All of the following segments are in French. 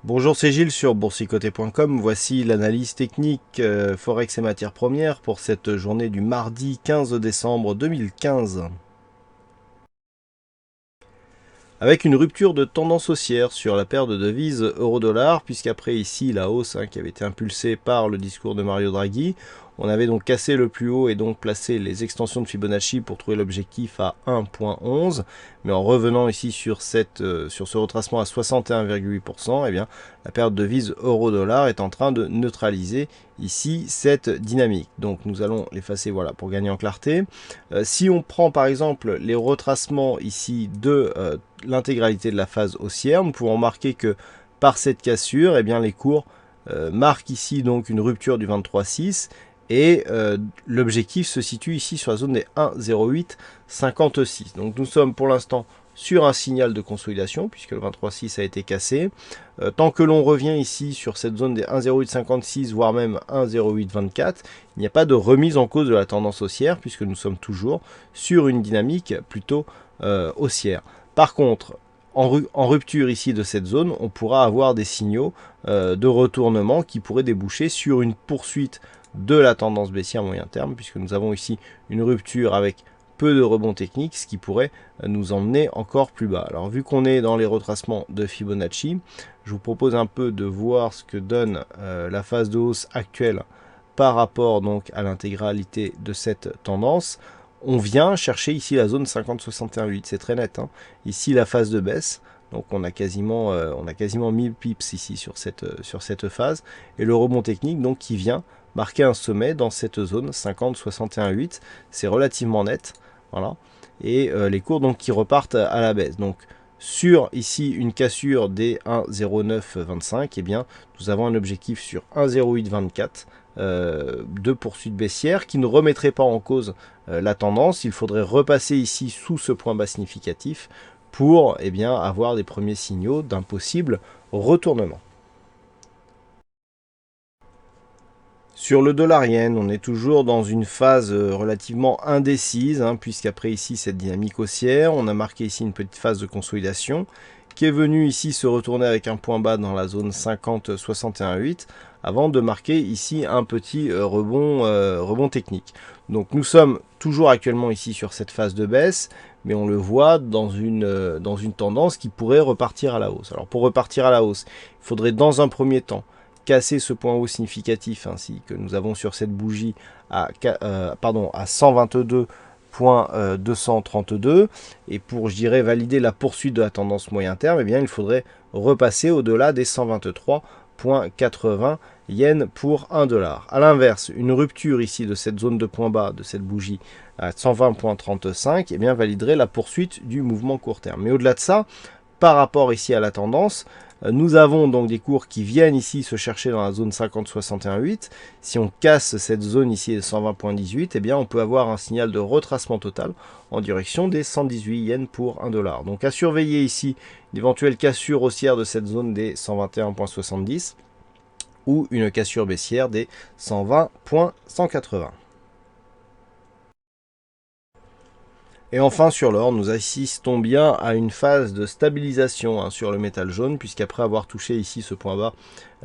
Bonjour, c'est Gilles sur boursicoté.com. Voici l'analyse technique Forex et matières premières pour cette journée du mardi 15 décembre 2015. Avec une rupture de tendance haussière sur la paire de devises euro-dollar, puisqu'après ici la hausse qui avait été impulsée par le discours de Mario Draghi, on avait donc cassé le plus haut et donc placé les extensions de Fibonacci pour trouver l'objectif à 1.11. Mais en revenant ici sur ce retracement à 61,8%, eh bien, la paire de devises euro-dollar est en train de neutraliser ici cette dynamique. Donc nous allons l'effacer voilà, pour gagner en clarté. Si on prend par exemple les retracements ici de l'intégralité de la phase haussière, nous pouvons remarquer que par cette cassure, eh bien, les cours marquent ici donc une rupture du 23,6 et l'objectif se situe ici sur la zone des 1,0856. Donc nous sommes pour l'instant sur un signal de consolidation puisque le 23,6 a été cassé. Tant que l'on revient ici sur cette zone des 1,0856 voire même 1,0824, il n'y a pas de remise en cause de la tendance haussière puisque nous sommes toujours sur une dynamique plutôt haussière. Par contre, en rupture ici de cette zone, on pourra avoir des signaux de retournement qui pourraient déboucher sur une poursuite de la tendance baissière moyen terme, puisque nous avons ici une rupture avec peu de rebond technique, ce qui pourrait nous emmener encore plus bas. Alors vu qu'on est dans les retracements de Fibonacci, je vous propose un peu de voir ce que donne la phase de hausse actuelle par rapport donc à l'intégralité de cette tendance. On vient chercher ici la zone 50-61,8, c'est très net. Ici la phase de baisse, donc on a quasiment 1000 pips ici sur cette phase, et le rebond technique donc qui vient marquer un sommet dans cette zone 50-61,8, c'est relativement net, voilà, et les cours donc qui repartent à la baisse. Donc sur ici une cassure des 1,0925, eh bien nous avons un objectif sur 1,0824 de poursuite baissière qui ne remettrait pas en cause la tendance. Il faudrait repasser ici sous ce point bas significatif pour avoir des premiers signaux d'un possible retournement. Sur le dollar yen, on est toujours dans une phase relativement indécise, puisqu'après ici cette dynamique haussière, on a marqué ici une petite phase de consolidation qui est venue ici se retourner avec un point bas dans la zone 50-61,8 avant de marquer ici un petit rebond technique. Donc nous sommes toujours actuellement ici sur cette phase de baisse, mais on le voit dans une tendance qui pourrait repartir à la hausse. Alors pour repartir à la hausse, il faudrait dans un premier temps casser ce point haut significatif ainsi que nous avons sur cette bougie à 122.232 et pour je dirais valider la poursuite de la tendance moyen terme, eh bien il faudrait repasser au-delà des 123.80 yens pour 1 dollar. A l'inverse, une rupture ici de cette zone de point bas de cette bougie à 120.35 eh bien validerait la poursuite du mouvement court terme. Mais au-delà de ça, par rapport ici à la tendance, nous avons donc des cours qui viennent ici se chercher dans la zone 50-61,8. Si on casse cette zone ici de 120.18, eh bien on peut avoir un signal de retracement total en direction des 118 yens pour 1 dollar. Donc à surveiller ici d'éventuelles cassures haussières de cette zone des 121.70 ou une cassure baissière des 120.180. Et enfin sur l'or, nous assistons bien à une phase de stabilisation sur le métal jaune, puisqu'après avoir touché ici ce point bas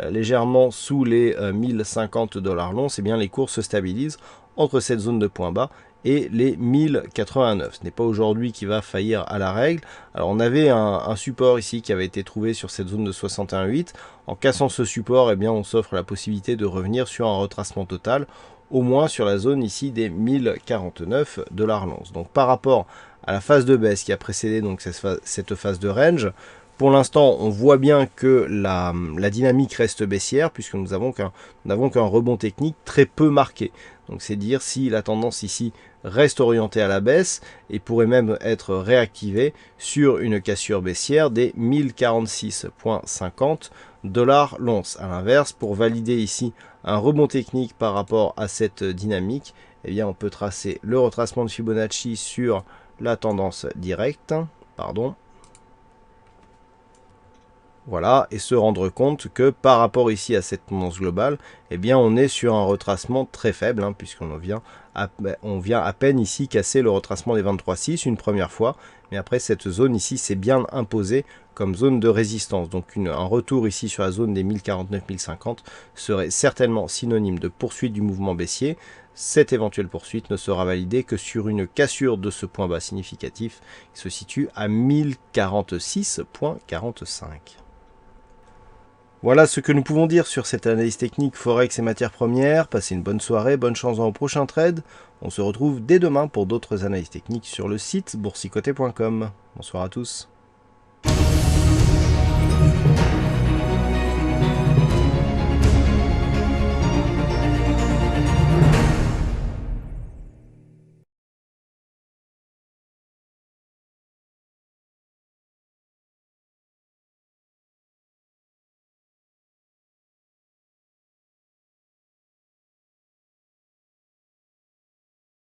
légèrement sous les 1050 dollars l'once, eh bien les cours se stabilisent entre cette zone de point bas et les 1089. Ce n'est pas aujourd'hui qui va faillir à la règle. Alors on avait un support ici qui avait été trouvé sur cette zone de 61,8. En cassant ce support, eh bien on s'offre la possibilité de revenir sur un retracement total au moins sur la zone ici des 1049 dollars l'once. Donc par rapport à la phase de baisse qui a précédé donc cette phase de range, pour l'instant on voit bien que la dynamique reste baissière puisque nous n'avons qu'un rebond technique très peu marqué. Donc c'est dire si la tendance ici reste orientée à la baisse et pourrait même être réactivée sur une cassure baissière des 1046.50 dollars l'once. A l'inverse, pour valider ici un rebond technique par rapport à cette dynamique, eh bien on peut tracer le retracement de Fibonacci sur la tendance directe, voilà, et se rendre compte que par rapport ici à cette tendance globale, eh bien on est sur un retracement très faible, hein, puisqu'on vient à peine ici casser le retracement des 23,6 une première fois, mais après cette zone ici s'est bien imposée comme zone de résistance. Donc un retour ici sur la zone des 1049-1050 serait certainement synonyme de poursuite du mouvement baissier. Cette éventuelle poursuite ne sera validée que sur une cassure de ce point bas significatif qui se situe à 1046,45. Voilà ce que nous pouvons dire sur cette analyse technique Forex et matières premières. Passez une bonne soirée, bonne chance dans vos prochains trades. On se retrouve dès demain pour d'autres analyses techniques sur le site boursicoté.com. Bonsoir à tous.